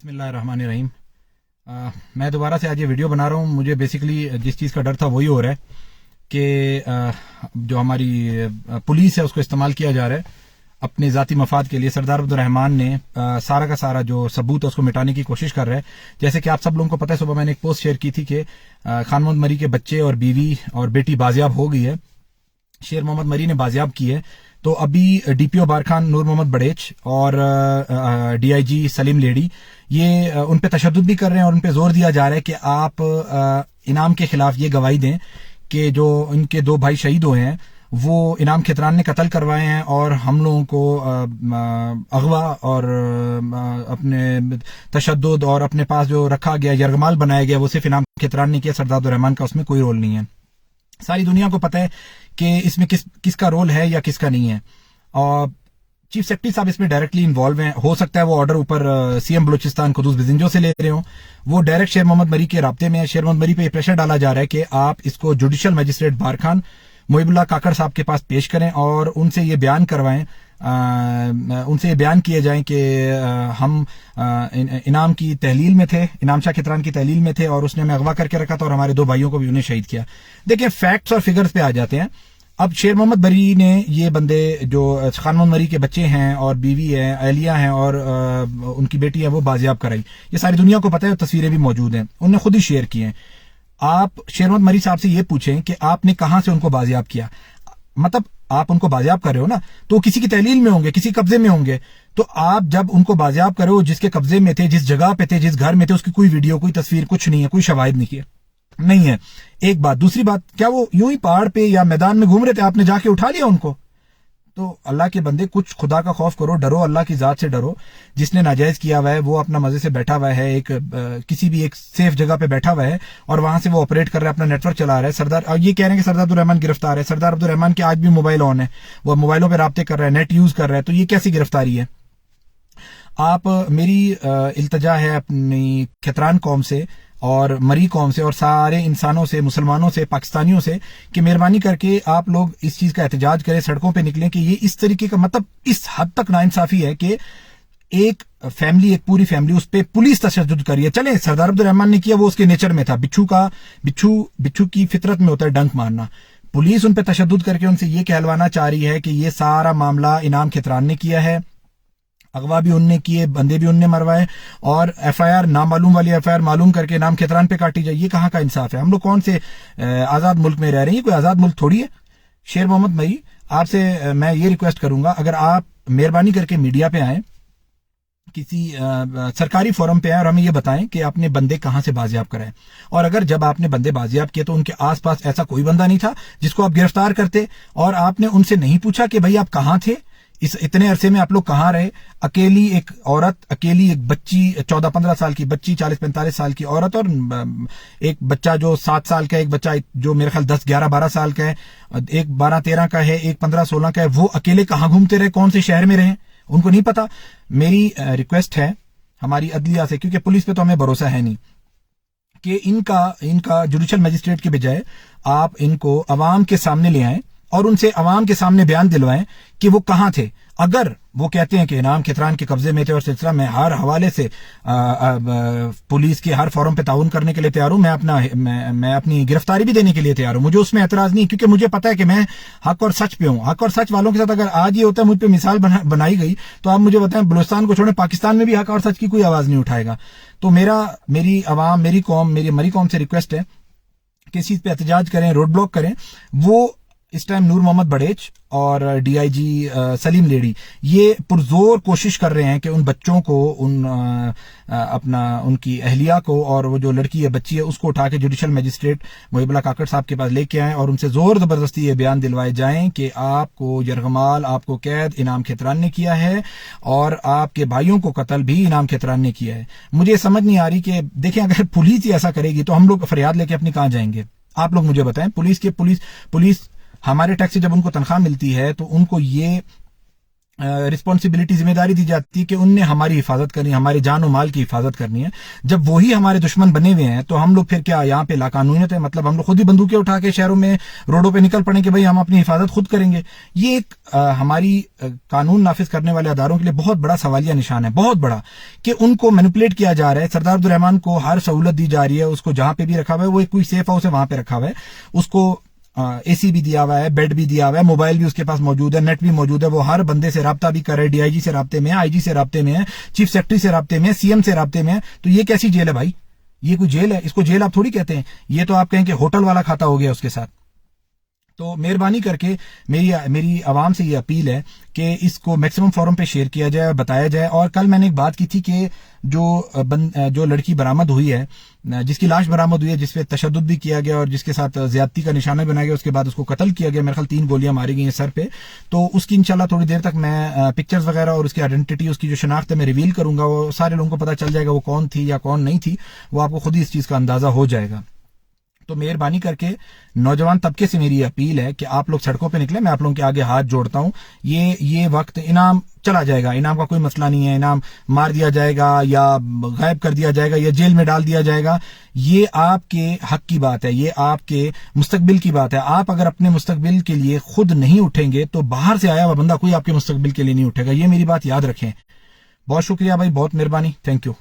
बिस्मिल्लाहिर्रहमानिर्रहीम। मैं दोबारा से आज ये वीडियो बना रहा हूँ। मुझे बेसिकली जिस चीज़ का डर था वही हो रहा है कि जो हमारी पुलिस है उसको इस्तेमाल किया जा रहा है अपने ज़ाती मफाद के लिए। सरदार अब्दुर्रहमान ने सारा का सारा जो सबूत है उसको मिटाने की कोशिश कर रहा है। जैसे कि आप सब लोगों को पता है, सुबह मैंने एक पोस्ट शेयर की थी कि खान मोहम्मद मरी के बच्चे और बीवी और बेटी बाजियाब हो गई है। शेर मोहम्मद मरी ने बाजियाब की है। तो अभी डीपीओ बारखान नूर मोहम्मद बड़ेच और डीआईजी सलीम लेडी ये उन पे तशद्दुद भी कर रहे हैं और उन पे जोर दिया जा रहा है कि आप इनाम के खिलाफ ये गवाही दें कि जो इनके दो भाई शहीद हुए हैं वो इनाम खितरान ने कत्ल करवाए हैं और हम लोगों को अगवा और अपने तशद्दुद और अपने पास जो रखा गया यरगमाल बनाया गया वो सिर्फ इनाम खितरान ने किया। सरदार अब्दुर्रहमान का उसमें कोई रोल नहीं है। सारी दुनिया को पता है कि इसमें किसका रोल है या किसका नहीं है। और चीफ सेक्रेटरी साहब इसमें डायरेक्टली इन्वॉल्व हैं। हो सकता है वो ऑर्डर ऊपर सीएम बलूचिस्तान कुदूस बिजिंजो से ले रहे हो। वो डायरेक्ट शेर मोहम्मद मरी के राब्ते में है। शेर मोहम्मद मरी पे प्रेशर डाला जा रहा है कि आप इसको जुडिशियल मजिस्ट्रेट बारखान मोहिबुल्लाह काकड़ साहब के पास पेश करें और उनसे ये बयान करवाएं, उनसे ये बयान किए जाएं कि हम इनाम की तहलील में थे, इनाम शाह खितरान की तहलील में थे और उसने हमें अगवा करके रखा था और हमारे दो भाइयों को भी उन्हें शहीद किया। देखिए फैक्ट्स और फिगर्स पे आ जाते हैं। अब शेर मोहम्मद मरी ने ये बंदे जो खान मोहम्मद मरी के बच्चे हैं और बीवी है, अहलिया हैं और उनकी बेटी है वो बाजियाब कराई। ये सारी दुनिया को पता है, तस्वीरें भी मौजूद हैं, उन्होंने खुद ही शेयर की हैं। आप शेर मोहम्मद मरी साहब से ये पूछें कि आपने कहां से उनको बाजियाब किया। मतलब आप उनको बाजियाब कर रहे हो ना, तो किसी की तहलील में होंगे, किसी कब्जे में होंगे। तो आप जब उनको बाजियाब कर रहे हो, जिसके कब्जे में थे, जिस जगह पे थे, जिस घर में थे, उसकी कोई वीडियो, कोई तस्वीर, कुछ नहीं है, कोई शवाहिद नहीं है। एक बात। दूसरी बात, क्या वो यूं ही पहाड़ पे या मैदान में घूम रहे थे, आपने जाके उठा लिया उनको? तो अल्लाह के बंदे कुछ खुदा का खौफ करो, डरो, अल्लाह की जात से डरो। जिसने नाजायज किया हुआ है वो अपना मजे से बैठा हुआ है, किसी भी एक सेफ जगह पे बैठा हुआ है और वहां से वो ऑपरेट कर रहा है, अपना नेटवर्क चला रहा है। सरदार और ये कह रहे हैं कि सरदार अब्दुर्रहमान गिरफ्तार है। सरदार अब्दुर्रहमान के आज भी मोबाइल ऑन है, वो मोबाइलों पे राब्ते कर रहा है, नेट यूज कर रहा है। तो ये कैसी गिरफ्तारी है? आप मेरी इल्तजा है अपनी खितरान कौम से और मरी कौम से और सारे इंसानों से, मुसलमानों से, पाकिस्तानियों से कि मेहरबानी करके आप लोग इस चीज का एहतजाज करें, सड़कों पे निकलें कि ये इस तरीके का, मतलब इस हद तक नाइंसाफी है कि एक फैमिली, एक पूरी फैमिली, उस पर पुलिस तशद्दुद करिए। चले सरदार अब्दुर्रहमान ने किया, वो उसके नेचर में था, बिच्छू की फितरत में होता है डंक मारना। पुलिस उन पर तशद्दुद करके उनसे ये कहलवाना चाह रही है कि ये सारा मामला इनाम खितरान ने किया है, अगवा भी उनने किए, बंदे भी उनने मरवाए और एफआईआर नामालूम वाली एफआईआर मालूम करके नाम खितरान पे काटी जाए। ये कहाँ का इंसाफ है? हम लोग कौन से आजाद मुल्क में रह रहे हैं? ये कोई आजाद मुल्क थोड़ी है। शेर मोहम्मद मरी, आपसे मैं ये रिक्वेस्ट करूंगा, अगर आप मेहरबानी करके मीडिया पे आए, किसी सरकारी फोरम पे आए और हमें ये बताएं कि आपने बंदे कहां से बाजियाब कराए। और अगर जब आपने बंदे बाजियाब किए तो उनके आसपास ऐसा कोई बंदा नहीं था जिसको आप गिरफ्तार करते और आपने उनसे नहीं पूछा कि भाई आप कहां थे, इस इतने अरसे में आप लोग कहां रहे? अकेली एक औरत, अकेली एक बच्ची, 14-15 साल की बच्ची, 40-45 साल की औरत और एक बच्चा जो 7 साल का है, एक बच्चा जो मेरे ख्याल 10-11-12 साल का है, एक 12-13 का है, एक 15-16 का है। वो अकेले कहां घूमते रहे, कौन से शहर में रहे, उनको नहीं पता। मेरी रिक्वेस्ट है हमारी अदलिया से, क्योंकि पुलिस पे तो हमें भरोसा है नहीं, कि इनका जुडिशियल मजिस्ट्रेट के बजाय आप इनको अवाम के सामने ले आएं और उनसे अवाम के सामने बयान दिलवाएं कि वो कहां थे। अगर वो कहते हैं कि इनाम खितरान के कब्जे में थे और सिलसिला में हर हवाले से पुलिस के हर फोरम पे ताउन करने के लिए तैयार हूं, मैं अपनी गिरफ्तारी भी देने के लिए तैयार हूं, मुझे उसमें एतराज नहीं, क्योंकि मुझे पता है कि मैं हक और सच पे हूं। हक और सच वालों के साथ अगर आज ये होता है, मुझ पे मिसाल बनाई गई, तो आप मुझे बताएं बलूचिस्तान को छोड़े पाकिस्तान में भी हक और सच की कोई आवाज नहीं उठाएगा। तो मेरी अवाम, मेरी कौम, मेरी मरी कौम से रिक्वेस्ट है कि इस चीज पे एहतजाज करें, रोड ब्लॉक करें। वो इस टाइम नूर मोहम्मद बड़ेच और डीआईजी सलीम लेडी ये पुरजोर कोशिश कर रहे हैं कि उन बच्चों को, उनकी अहलिया को और वो जो लड़की है, बच्ची है, उसको उठा के जुडिशियल मजिस्ट्रेट मोहिबुल्लाह काकड़ साहब के पास लेके आएं और उनसे जोर जबरदस्ती ये बयान दिलवाए जाएं कि आपको यरगमाल, आपको कैद इनाम खितरान ने किया है और आपके भाइयों को कत्ल भी इनाम खितरान ने किया है। मुझे समझ नहीं आ रही कि देखें, अगर पुलिस ही ऐसा करेगी तो हम लोग फरियाद लेके अपनी कहां जाएंगे? आप लोग मुझे बताएं। पुलिस हमारे टैक्स से जब उनको तनख्वाह मिलती है तो उनको ये रिस्पॉन्सिबिलिटी जिम्मेदारी दी जाती है कि उनने हमारी हिफाजत करनी है, हमारे जान और माल की हिफाजत करनी है। जब वही हमारे दुश्मन बने हुए हैं तो हम लोग फिर क्या यहाँ पे लाकानूनियत है, मतलब हम लोग खुद ही बंदूकें उठा के शहरों में रोडों पे निकल पड़े कि भाई हम अपनी हिफाजत खुद करेंगे। ये एक हमारी कानून नाफिज करने वाले अदारों के लिए बहुत बड़ा सवालिया निशान है, बहुत बड़ा, कि उनको मैनिपुलेट किया जा रहा है। सरदार अब्दुल रहमान को हर सहूलत दी जा रही है, उसको जहां पे भी रखा हुआ है, वो एक कोई सेफ हाउस है वहां पे रखा हुआ है, उसको एसी भी दिया हुआ है, बेड भी दिया हुआ है, मोबाइल भी उसके पास मौजूद है, नेट भी मौजूद है, वो हर बंदे से राब्ता भी कर रहा है, डीआईजी से राब्ते में है, आईजी से राब्ते में है, चीफ सेक्रेटरी से राब्ते में है, सीएम से राब्ते में है। तो ये कैसी जेल है भाई? ये कोई जेल है? इसको जेल आप थोड़ी कहते हैं, ये तो आप कहें कि होटल वाला खाता हो गया उसके साथ। तो मेहरबानी करके मेरी आवाम से ये अपील है कि इसको मैक्सिमम फोरम पे शेयर किया जाए, बताया जाए। और कल मैंने एक बात की थी कि जो लड़की बरामद हुई है, जिसकी लाश बरामद हुई है, जिसपे तशद्दुद भी किया गया और जिसके साथ ज्यादती का निशाना बनाया गया, उसके बाद उसको कत्ल किया गया, मेरे ख्याल 3 गोलियां मारी गई हैं सर पे। तो उसकी इंशाल्लाह थोड़ी देर तक मैं पिक्चर्स वगैरह और उसकी आइडेंटिटी, उसकी जो शनाख्त है, मैं रिवील करूंगा। वो सारे लोगों को पता चल जाएगा वो कौन थी या कौन नहीं थी, वो आपको खुद ही इस चीज का अंदाजा हो जाएगा। तो मेहरबानी करके नौजवान तबके से मेरी अपील है कि आप लोग सड़कों पे निकले। मैं आप लोगों के आगे हाथ जोड़ता हूं। ये वक्त, इनाम चला जाएगा, इनाम का कोई मसला नहीं है, इनाम मार दिया जाएगा या गायब कर दिया जाएगा या जेल में डाल दिया जाएगा, ये आपके हक की बात है, ये आपके मुस्तकबिल की बात है। आप अगर अपने मुस्तकबिल के लिए खुद नहीं उठेंगे तो बाहर से आया हुआ बंदा कोई आपके मुस्तकबिल के लिए नहीं उठेगा। ये मेरी बात याद रखें। बहुत शुक्रिया भाई, बहुत मेहरबानी, थैंक यू।